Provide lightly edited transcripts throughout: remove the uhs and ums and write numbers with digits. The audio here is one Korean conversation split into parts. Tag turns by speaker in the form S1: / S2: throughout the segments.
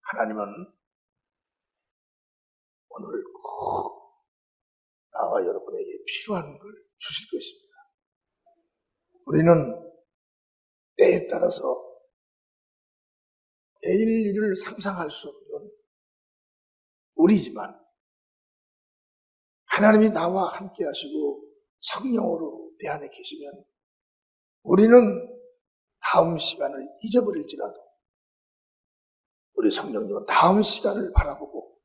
S1: 하나님은 오늘 꼭 나와 여러분에게 필요한 걸 주실 것입니다. 우리는 때에 따라서 내일 일을 상상할 수 없는 우리지만 하나님이 나와 함께 하시고 성령으로 내 안에 계시면 우리는 다음 시간을 잊어버릴지라도 우리 성령님은 다음 시간을 바라보고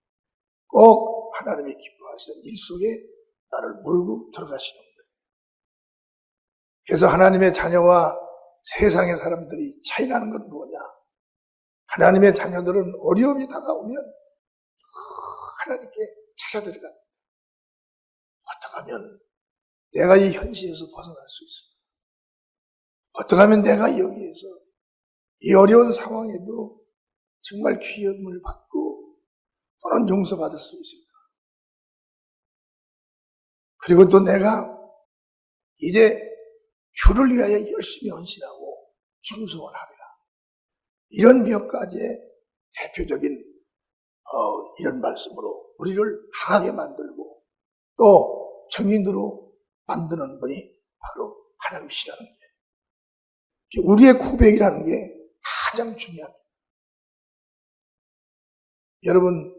S1: 꼭 하나님이 기뻐하시는 일 속에 나를 몰고 들어가시는 거예요. 그래서 하나님의 자녀와 세상의 사람들이 차이나는 건 뭐냐? 하나님의 자녀들은 어려움이 다가오면 하나님께 찾아 들어갑니다. 어떻게 하면 내가 이 현실에서 벗어날 수 있을까? 어떻게 하면 내가 여기에서 이 어려운 상황에도 정말 귀함을 받고 또는 용서받을 수 있을까? 그리고 또 내가 이제 주를 위하여 열심히 헌신하고 충성을 하리라. 이런 몇 가지의 대표적인 이런 말씀으로 우리를 강하게 만들고 또 정인으로 만드는 분이 바로 하나님이시라는 게 우리의 고백이라는 게 가장 중요합니다. 여러분,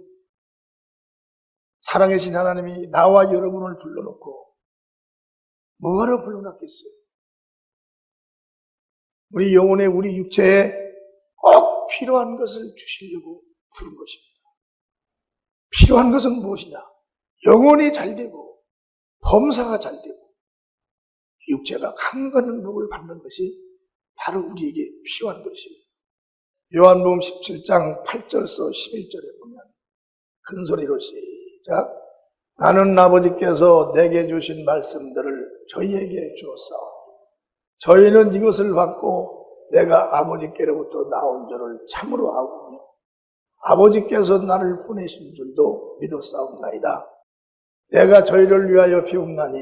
S1: 살아계신 하나님이 나와 여러분을 불러놓고 뭐하러 불러놨겠어요? 우리 영혼에 우리 육체에 꼭 필요한 것을 주시려고 부른 것입니다. 필요한 것은 무엇이냐? 영혼이 잘 되고 범사가 잘 되고 육체가 강건한 복을 받는 것이 바로 우리에게 필요한 것입니다. 요한복음 17장 8절서 11절에 보면 큰 소리로 시작. 나는 아버지께서 내게 주신 말씀들을 저희에게 주었사오니 저희는 이것을 받고 내가 아버지께로부터 나온 줄을 참으로 아오며 아버지께서 나를 보내신 줄도 믿었사옵나이다. 내가 저희를 위하여 비움나니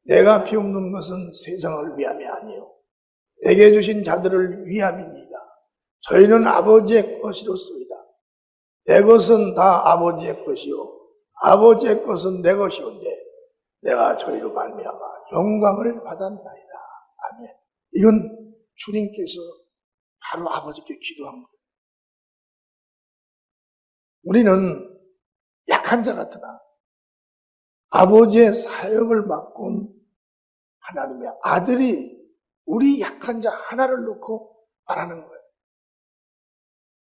S1: 내가 비움는 것은 세상을 위함이 아니요 내게 주신 자들을 위함이니이다. 저희는 아버지의 것이로소이다. 내 것은 다 아버지의 것이요 아버지의 것은 내 것이온데 내가 저희로 말미암아 영광을 받았나이다. 아멘. 이건 주님께서 바로 아버지께 기도한 거예요. 우리는 약한 자 같으나 아버지의 사역을 맡은 하나님의 아들이 우리 약한 자 하나를 놓고 말하는 거예요.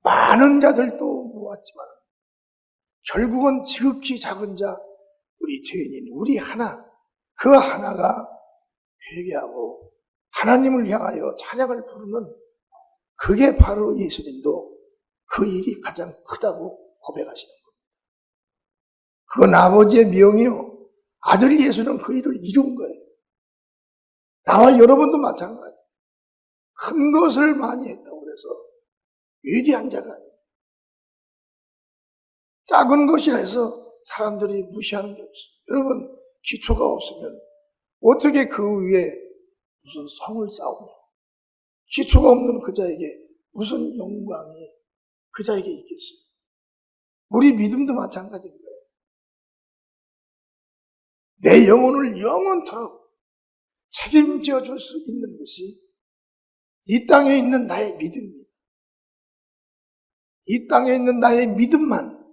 S1: 많은 자들도 모았지만 결국은 지극히 작은 자 우리 죄인인 우리 하나 그 하나가 회개하고 하나님을 향하여 찬양을 부르는 그게 바로 예수님도 그 일이 가장 크다고 고백하시는 겁니다. 그건 아버지의 명이요 아들 예수는 그 일을 이룬 거예요. 나와 여러분도 마찬가지. 큰 것을 많이 했다고 그래서 위대한 자가 아닙니다. 작은 것이라 해서 사람들이 무시하는 게 없어요. 여러분 기초가 없으면 어떻게 그 위에 무슨 성을 쌓으며 기초가 없는 그 자에게 무슨 영광이 그 자에게 있겠어요. 우리 믿음도 마찬가지인 거예요. 내 영혼을 영원토록 책임져 줄 수 있는 것이 이 땅에 있는 나의 믿음입니다. 이 땅에 있는 나의 믿음만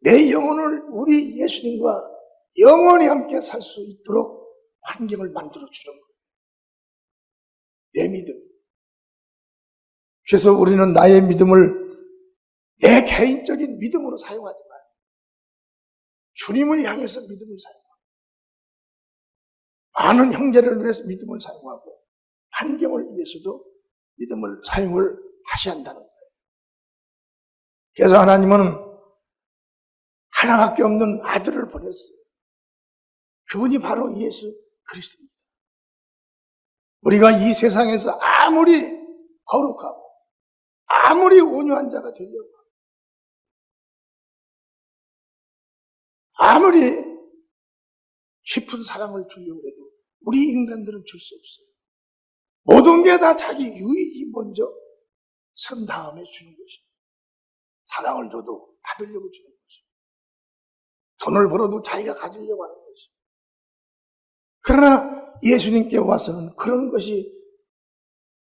S1: 내 영혼을 우리 예수님과 영원히 함께 살 수 있도록 환경을 만들어 주는 거예요. 내 믿음. 그래서 우리는 나의 믿음을 내 개인적인 믿음으로 사용하지 말고 주님을 향해서 믿음을 사용하고 많은 형제를 위해서 믿음을 사용하고 환경을 위해서도 믿음을 사용을 하셔야 한다는 거예요. 그래서 하나님은 하나밖에 없는 아들을 보냈어요. 그분이 바로 예수 그리스도입니다. 우리가 이 세상에서 아무리 거룩하고 아무리 온유한 자가 되려고 아무리 깊은 사랑을 주려고 해도 우리 인간들은 줄 수 없어요. 모든 게 다 자기 유익이 먼저 선 다음에 주는 것입니다. 사랑을 줘도 받으려고 주는 것입니다. 돈을 벌어도 자기가 가지려고 하는 것입니다. 그러나 예수님께 와서는 그런 것이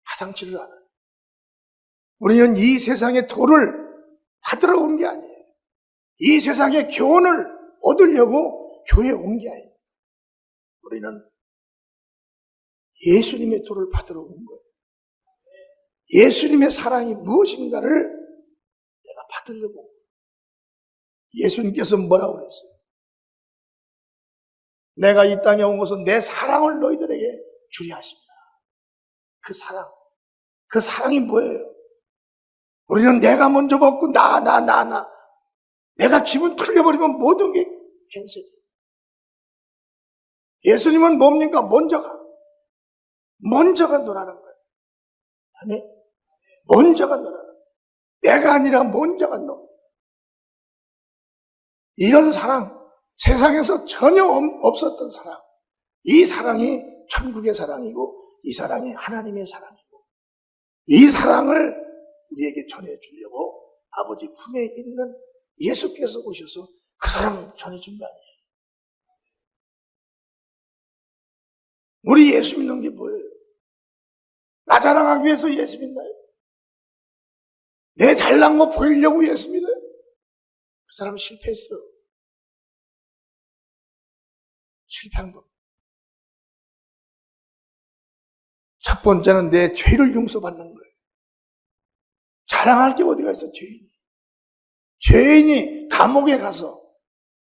S1: 하상치를 않아요. 우리는 이 세상의 도를 받으러 온 게 아니에요. 이 세상의 교훈을 얻으려고 교회에 온 게 아닙니다. 우리는 예수님의 도를 받으러 온 거예요. 예수님의 사랑이 무엇인가를 내가 받으려고. 예수님께서 뭐라고 그랬어요? 내가 이 땅에 온 것은 내 사랑을 너희들에게 주려 하십니다. 그 사랑이 뭐예요? 우리는 내가 먼저 먹고 나 내가 기분 틀려버리면 모든 게 캔슬이에요. 예수님은 뭡니까? 먼저가 너라는 거예요. 아멘? 먼저가 너라는 거예요. 내가 아니라 먼저가 너. 이런 사랑, 세상에서 전혀 없었던 사랑. 이 사랑이 천국의 사랑이고 이 사랑이 하나님의 사랑이고 이 사랑을 우리에게 전해주려고 아버지 품에 있는 예수께서 오셔서 그 사랑 전해준 거 아니에요. 우리 예수 믿는 게 뭐예요? 나 자랑하기 위해서 예수 믿나요? 내 잘난 거 보이려고 예수 믿어요? 그 사람은 실패했어요. 실패한 겁니다. 첫 번째는 내 죄를 용서받는 거예요. 자랑할 게 어디가 있어, 죄인이. 죄인이 감옥에 가서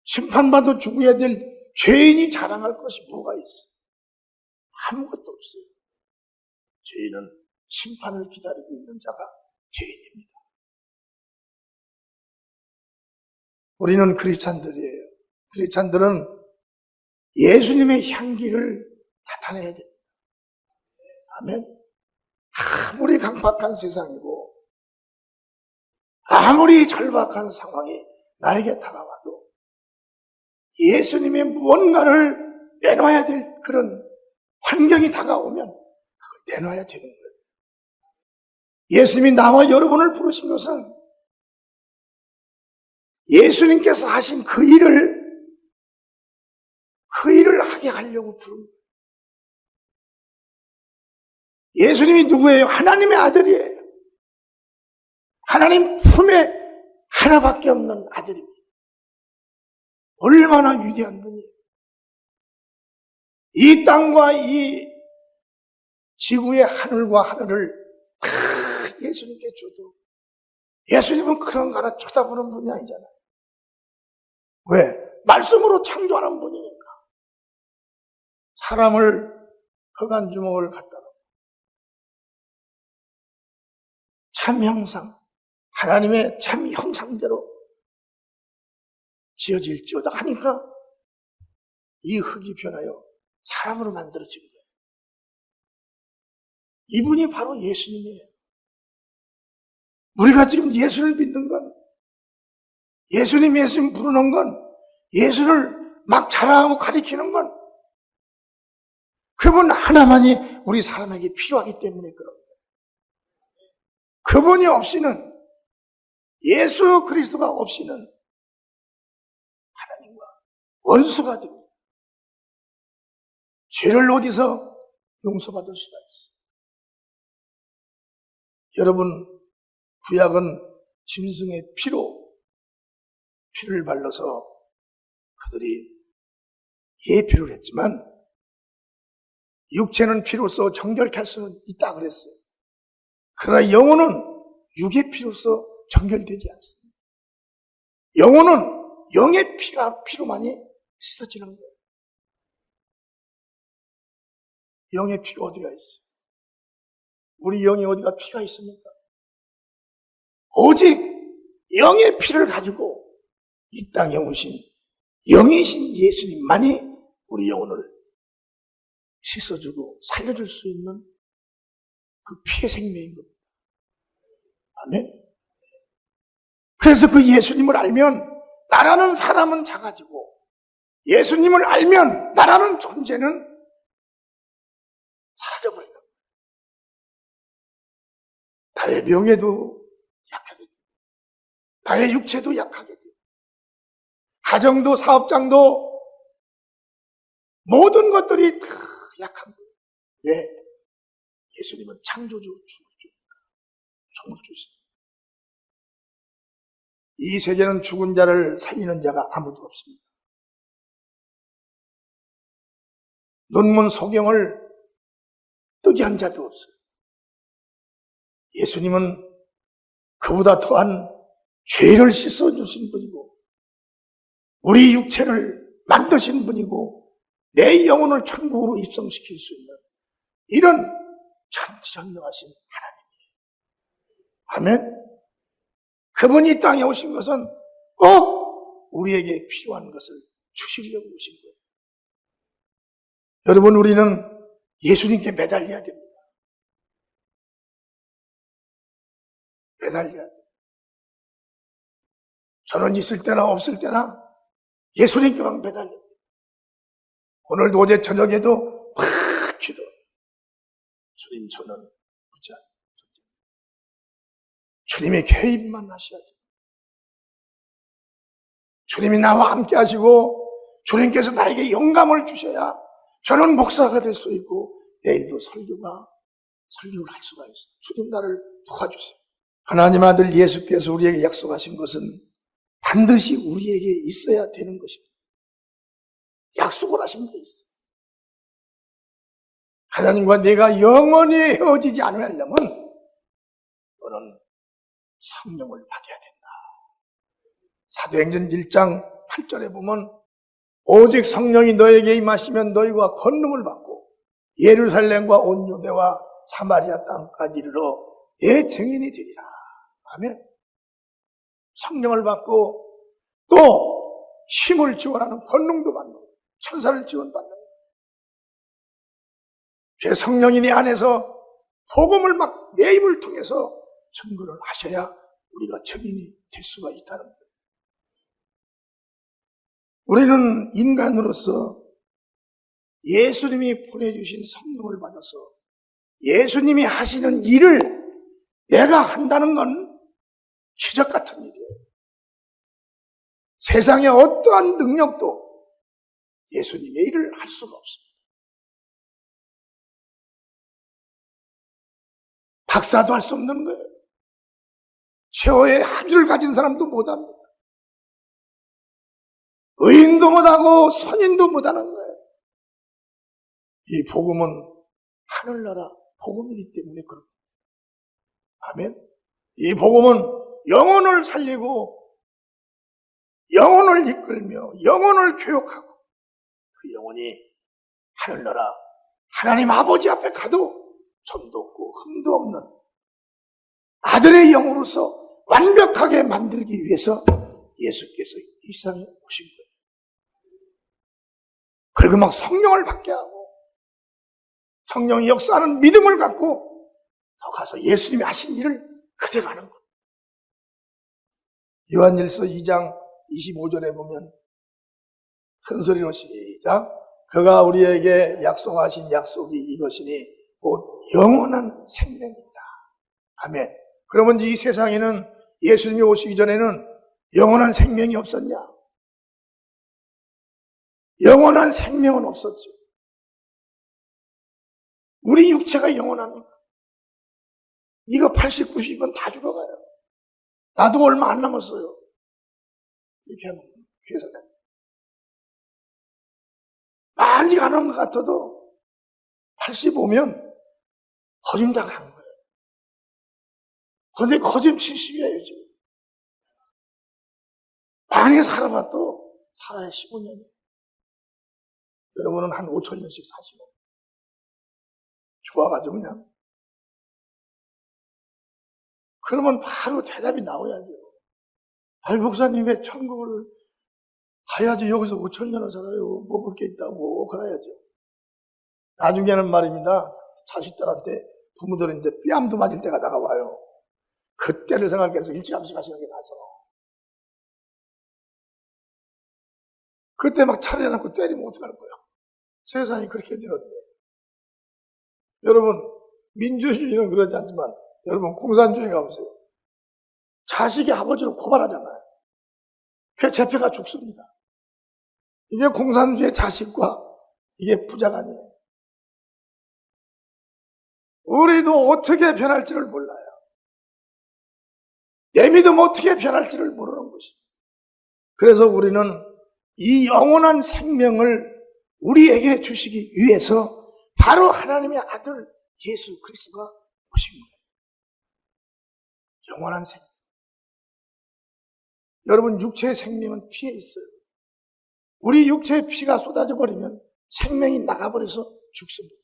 S1: 심판받아 죽어야 될 죄인이 자랑할 것이 뭐가 있어? 아무것도 없어요. 죄인은 심판을 기다리고 있는 자가 죄인입니다. 우리는 크리스찬들이에요. 크리스찬들은 예수님의 향기를 나타내야 됩니다. 아멘. 아무리 강팍한 세상이고 아무리 절박한 상황이 나에게 다가와도 예수님의 무언가를 내놔야 될 그런 환경이 다가오면 그걸 내놔야 되는 거예요. 예수님이 나와 여러분을 부르신 것은 예수님께서 하신 그 일을 하게 하려고 부른 거예요. 예수님이 누구예요? 하나님의 아들이에요. 하나님 품에 하나밖에 없는 아들입니다. 얼마나 위대한 분이에요. 이 땅과 이 지구의 하늘과 하늘을 다 예수님께 줘도 예수님은 그런 거 하나 쳐다보는 분이 아니잖아요. 왜? 말씀으로 창조하는 분이니까. 사람을 흑한 주먹을 갖다 놓고 참 형상, 하나님의 참 형상대로 지어질지어다 하니까 이 흙이 변하여 사람으로 만들어진 거예요. 이분이 바로 예수님이에요. 우리가 지금 예수를 믿는 건, 예수님 부르는 건, 예수를 막 자랑하고 가리키는 건 그분 하나만이 우리 사람에게 필요하기 때문에 그런 거예요. 그분이 없이는, 예수 그리스도가 없이는 하나님과 원수가 됩니다. 죄를 어디서 용서받을 수가 있어요? 여러분, 구약은 짐승의 피를 발라서 그들이 예표를 했지만 육체는 피로써 정결케 할 수는 있다 그랬어요. 그러나 영혼은 육의 피로써 정결되지 않습니다. 영혼은 영의 피로만이 씻어지는 거예요. 영의 피가 어디가 있어요? 우리 영에 어디가 피가 있습니까? 오직 영의 피를 가지고 이 땅에 오신 영이신 예수님만이 우리 영혼을 씻어주고 살려줄 수 있는 그 피의 생명인 겁니다. 아멘. 그래서 그 예수님을 알면 나라는 사람은 작아지고 예수님을 알면 나라는 존재는 사라져버리는 거예요. 나의 명예도 약하게 돼요. 나의 육체도 약하게 돼요. 가정도 사업장도 모든 것들이 다 약한 거예요. 왜? 예수님은 창조주, 주니까 총을 주십니다. 이 세계는 죽은 자를 살리는 자가 아무도 없습니다. 논문 소경을 뜨게 한 자도 없어요. 예수님은 그보다 더한 죄를 씻어주신 분이고 우리 육체를 만드신 분이고 내 영혼을 천국으로 입성시킬 수 있는 이런 전지전능하신 하나님이에요. 아멘. 그분이 이 땅에 오신 것은 꼭 우리에게 필요한 것을 주시려고 오신 거예요. 여러분, 우리는 예수님께 매달려야 됩니다. 매달려야 돼요. 저는 있을 때나 없을 때나 예수님께만 매달려요. 오늘도 어제 저녁에도 막 기도해요. 주님, 저는 무지한 존재입니다. 주님의 개입만 하셔야 돼요. 주님이 나와 함께 하시고 주님께서 나에게 영감을 주셔야 저는 목사가 될 수 있고 내일도 설교를 할 수가 있어요. 주님 나를 도와주세요. 하나님 아들 예수께서 우리에게 약속하신 것은 반드시 우리에게 있어야 되는 것입니다. 약속을 하신 게 있어요. 하나님과 내가 영원히 헤어지지 않으려면 너는 성령을 받아야 된다. 사도행전 1장 8절에 보면 오직 성령이 너에게 임하시면 너희가 권능을 받고 예루살렘과 온 유대와 사마리아 땅까지 이르러 내 증인이 되리라. 아멘. 성령을 받고 또 힘을 지원하는 권능도 받는, 천사를 지원받는 거예요. 성령이 내 안에서 복음을 막 내 입을 통해서 증거를 하셔야 우리가 증인이 될 수가 있다는 거예요. 우리는 인간으로서 예수님이 보내주신 성령을 받아서 예수님이 하시는 일을 내가 한다는 건 기적 같은 일이에요. 세상에 어떠한 능력도 예수님의 일을 할 수가 없습니다. 박사도 할 수 없는 거예요. 최후의 학위를 가진 사람도 못합니다. 의인도 못하고 선인도 못하는 거예요. 이 복음은 하늘나라 복음이기 때문에 그렇습니다. 아멘. 이 복음은 영혼을 살리고 영혼을 이끌며 영혼을 교육하고 그 영혼이 하늘나라 하나님 아버지 앞에 가도 점도 없고 흠도 없는 아들의 영으로서 완벽하게 만들기 위해서 예수께서 이 세상에 오신 거예요. 그리고 막 성령을 받게 하고 성령이 역사하는 믿음을 갖고 더 가서 예수님이 하신 일을 그대로 하는 거예요. 요한일서 2장 25절에 보면 큰 소리로 시작. 그가 우리에게 약속하신 약속이 이것이니 곧 영원한 생명이다. 아멘. 그러면 이 세상에는 예수님이 오시기 전에는 영원한 생명이 없었냐? 영원한 생명은 없었죠. 우리 육체가 영원합니까? 이거 80, 90은 다 죽어가요. 나도 얼마 안 남았어요. 이렇게 하면 계산합니다. 많이 가는 것 같아도 85면 거짐 다 간 거예요. 그런데 거짐 70이에요, 지금. 많이 살아봐도 살아야 15년이에요. 여러분은 한 5,000년씩 사시고. 좋아가지고 그냥. 그러면 바로 대답이 나와야죠. 아이, 목사님 왜 천국을 가야지 여기서 5,000년을 살아요. 뭐 볼 게 있다고 그래야죠. 나중에는 말입니다. 자식들한테 부모들은 이제 뺨도 맞을 때가 다가와요. 그때를 생각해서 일찌감치 가시는 게 나서. 그때 막 차려놓고 때리면 어떡할 거야? 세상이 그렇게 되는데. 여러분, 민주주의는 그러지 않지만, 여러분, 공산주의 가보세요. 자식이 아버지를 고발하잖아요. 그 재패가 죽습니다. 이게 공산주의 자식과 이게 부자간이에요. 우리도 어떻게 변할지를 몰라요. 내 믿음 어떻게 변할지를 모르는 것입니다. 그래서 우리는 이 영원한 생명을 우리에게 주시기 위해서 바로 하나님의 아들 예수 그리스도가 오신 거예요. 영원한 생명. 여러분, 육체의 생명은 피에 있어요. 우리 육체의 피가 쏟아져 버리면 생명이 나가버려서 죽습니다.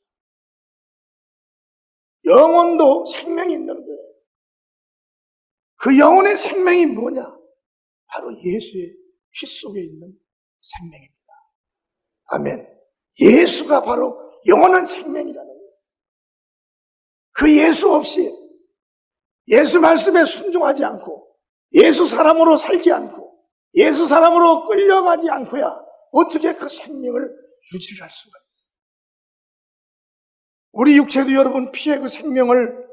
S1: 영혼도 생명이 있는 거예요. 그 영혼의 생명이 뭐냐? 바로 예수의 피 속에 있는 생명입니다. 아멘. 예수가 바로 영원한 생명이라는 거예요. 그 예수 없이, 예수 말씀에 순종하지 않고, 예수 사람으로 살지 않고, 예수 사람으로 끌려가지 않고야 어떻게 그 생명을 유지할 수가 있어요. 우리 육체도 여러분 피의 그 생명을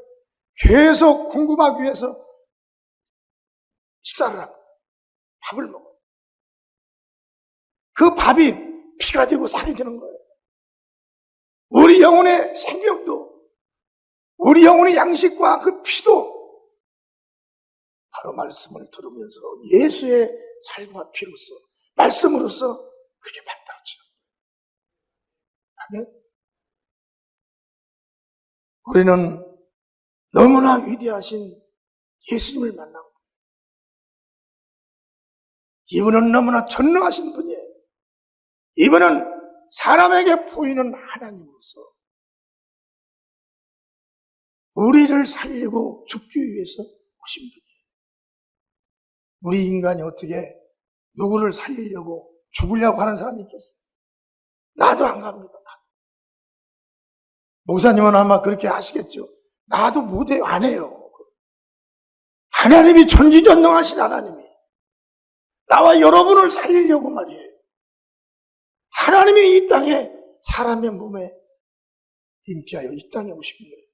S1: 계속 공급하기 위해서 식사를 합니다. 밥을 먹어요. 그 밥이 피가 되고 살이 되는 거예요. 우리 영혼의 생명도, 우리 영혼의 양식과 그 피도 바로 말씀을 들으면서 예수의 살과 피로서, 말씀으로서 그게 만들어지는 거예요. 아멘. 우리는 너무나 위대하신 예수님을 만나고, 이분은 너무나 전능하신 분이에요. 이분은 사람에게 보이는 하나님으로서 우리를 살리고 죽기 위해서 오신 분이에요. 우리 인간이 어떻게 누구를 살리려고 죽으려고 하는 사람이 있겠어요? 나도 안 갑니다. 목사님은 아마 그렇게 하시겠죠. 나도 못해요. 안 해요. 하나님이 전지전능하신 하나님이 나와 여러분을 살리려고 말이에요. 하나님이 이 땅에 사람의 몸에 임피하여 이 땅에 오신 거예요.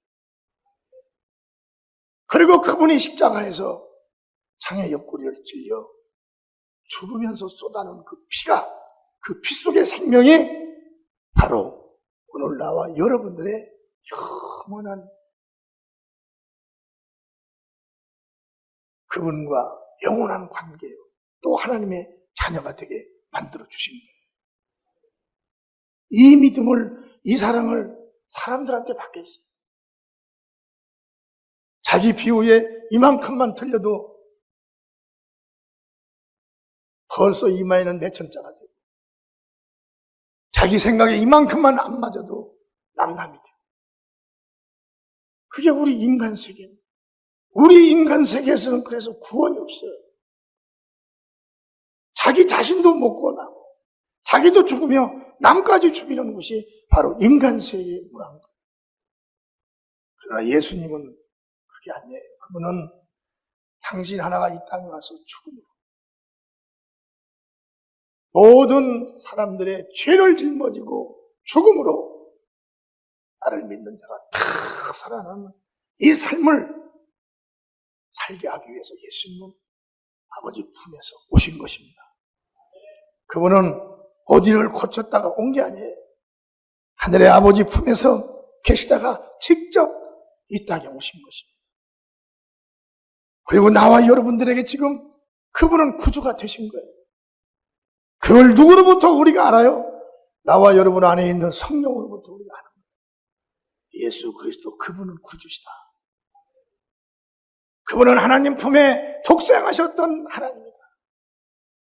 S1: 그리고 그분이 십자가에서 장의 옆구리를 찔려 죽으면서 쏟아놓은 그 피가, 그 피 속의 생명이 바로 오늘 나와 여러분들의 영원한 그분과 영원한 관계요, 또 하나님의 자녀가 되게 만들어 주신 거예요. 이 믿음을, 이 사랑을 사람들한테 받겠어요. 자기 비유에 이만큼만 틀려도 벌써 이마에는 내천자가 되고, 자기 생각에 이만큼만 안 맞아도 남남이 돼요. 그게 우리 인간 세계입니다. 우리 인간 세계에서는 그래서 구원이 없어요. 자기 자신도 못 구원하고 자기도 죽으며 남까지 죽이는 것이 바로 인간 세계의 문화인 거예요. 그러나 예수님은 그게 아니에요. 그분은 당신 하나가 이 땅에 와서 죽음으로 모든 사람들의 죄를 짊어지고 죽음으로 나를 믿는 자가 다 살아나는 이 삶을 살게 하기 위해서 예수님은 아버지 품에서 오신 것입니다. 그분은 어디를 고쳤다가 온 게 아니에요. 하늘의 아버지 품에서 계시다가 직접 이 땅에 오신 것입니다. 그리고 나와 여러분들에게 지금 그분은 구주가 되신 거예요. 그걸 누구로부터 우리가 알아요? 나와 여러분 안에 있는 성령으로부터 우리가 아는 거예요. 예수 그리스도, 그분은 구주시다. 그분은 하나님 품에 독생하셨던 하나님이다.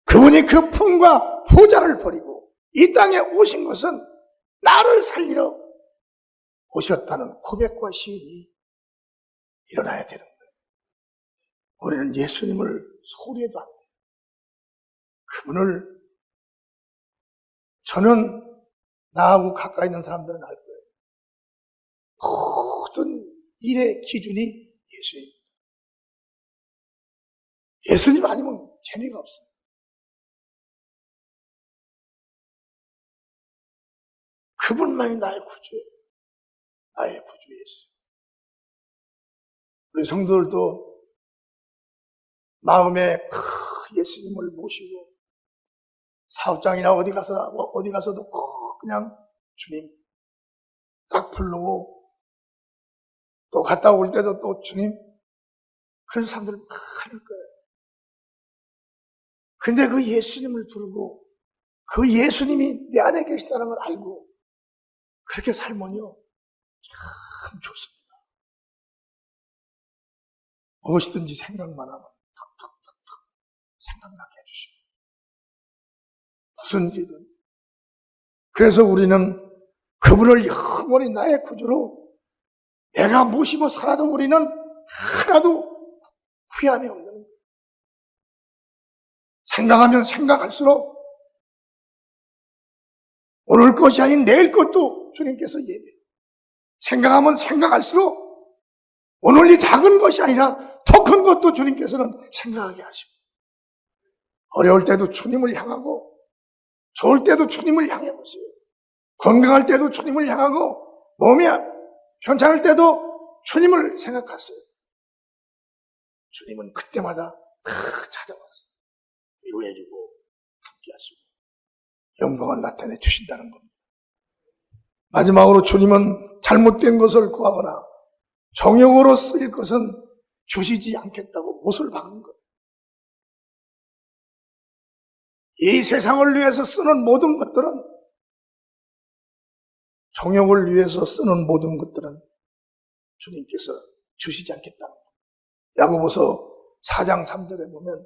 S1: 그분이 그 품과 보좌를 버리고 이 땅에 오신 것은 나를 살리러 오셨다는 고백과 시인이 일어나야 되는 거예요. 우리는 예수님을 소리해도 안 돼요. 그분을, 저는 나하고 가까이 있는 사람들은 알 거예요. 모든 일의 기준이 예수입니다. 예수님 아니면 재미가 없어요. 그분만이 나의 구주예요. 나의 구주 예수. 우리 성도들도 마음에 예수님을 모시고 사업장이나 어디 가서도 그냥 주님 딱 부르고 또 갔다 올 때도 또 주님 그런 사람들 많을 거예요. 근데 그 예수님을 부르고 그 예수님이 내 안에 계시다는 걸 알고 그렇게 살면요 참 좋습니다. 무엇이든지 생각만 하면 턱턱턱턱 생각나게 해주시고 무슨 일이든. 그래서 우리는 그분을 영원히 나의 구주로 내가 모시고 살아도 우리는 하나도 후회함이 없는 거예요. 생각하면 생각할수록 오늘 것이 아닌 내일 것도 주님께서 예배해요. 생각하면 생각할수록 오늘 이 작은 것이 아니라 더 큰 것도 주님께서는 생각하게 하시고 어려울 때도 주님을 향하고 좋을 때도 주님을 향해 보세요. 건강할 때도 주님을 향하고 몸이 괜찮을 때도 주님을 생각하세요. 주님은 그때마다 다 찾아와서 위로해주고 함께하시고 영광을 나타내 주신다는 겁니다. 마지막으로 주님은 잘못된 것을 구하거나 정욕으로 쓰일 것은 주시지 않겠다고 못을 박은 거예요. 이 세상을 위해서 쓰는 모든 것들은 정욕을 위해서 쓰는 모든 것들은 주님께서 주시지 않겠다는 거예요. 야고보서 4장 3절에 보면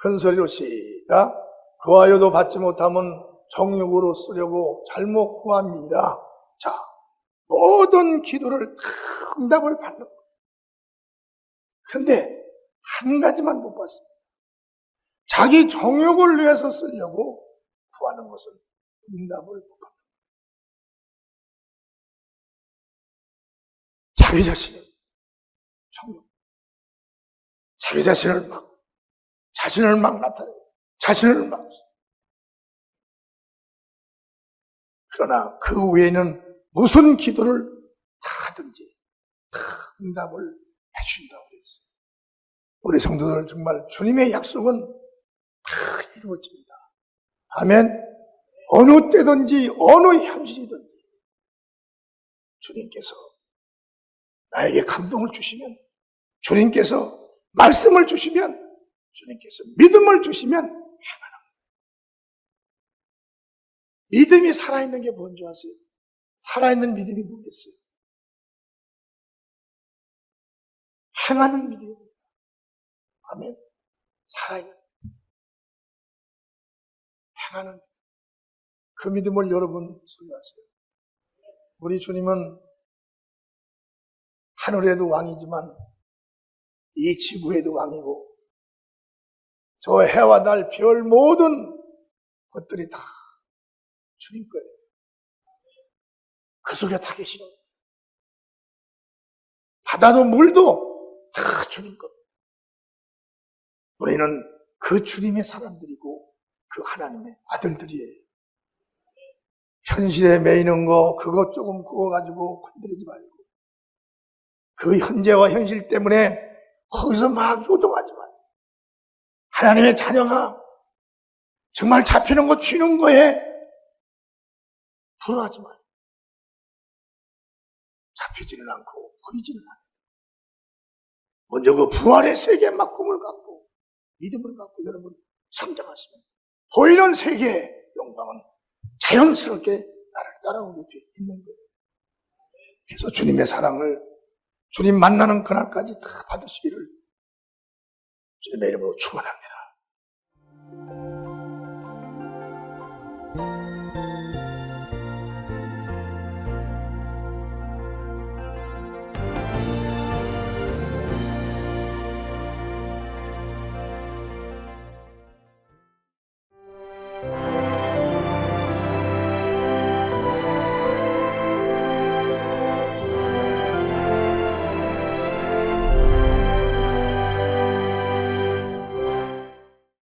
S1: 큰 소리로 시작. 그하여도 받지 못하면 정욕으로 쓰려고 잘못 구함이니라. 자, 모든 기도를 다 응답을 받는 거예요. 그런데 한 가지만 못 받습니다. 자기 정욕을 위해서 쓰려고 구하는 것은 응답을 못 받는 거예요. 자기 자신의 정욕, 자기 자신을 막 나타내고 자신을 막. 그러나 그 외에는 무슨 기도를 다 하든지 다 응답을 해준다고 그랬어요. 우리 성도들 정말 주님의 약속은 다 이루어집니다. 아멘. 어느 때든지 어느 현실이든지 주님께서 나에게 감동을 주시면, 주님께서 말씀을 주시면, 주님께서 믿음을 주시면 행하는 거예요. 믿음이 살아있는 게 뭔지 아세요? 살아있는 믿음이 뭐겠어요? 행하는 믿음입니다. 아멘. 살아있는 믿음. 행하는 믿음. 그 믿음을 여러분 소유하세요. 우리 주님은 하늘에도 왕이지만 이 지구에도 왕이고 저 해와 달, 별 모든 것들이 다 주님 거예요. 그 속에 다 계시는 거예요. 바다도 물도 다 주님 겁니다. 우리는 그 주님의 사람들이고 그 하나님의 아들들이에요. 현실에 매이는 거 그것 조금 구워가지고 건드리지 말고 그 현재와 현실 때문에 거기서 막 요동하지 말고 하나님의 자녀가 정말 잡히는 거 쥐는 거에 불안하지 말고 잡히지는 않고 보이지는 않아요. 먼저 그 부활의 세계에 막 꿈을 갖고 믿음을 갖고 여러분 성장하시면 보이는 세계의 영광은 자연스럽게 나를 따라오게 돼 있는 거예요. 그래서 주님의 사랑을 주님 만나는 그날까지 다 받으시기를 주님의 이름으로 축원합니다.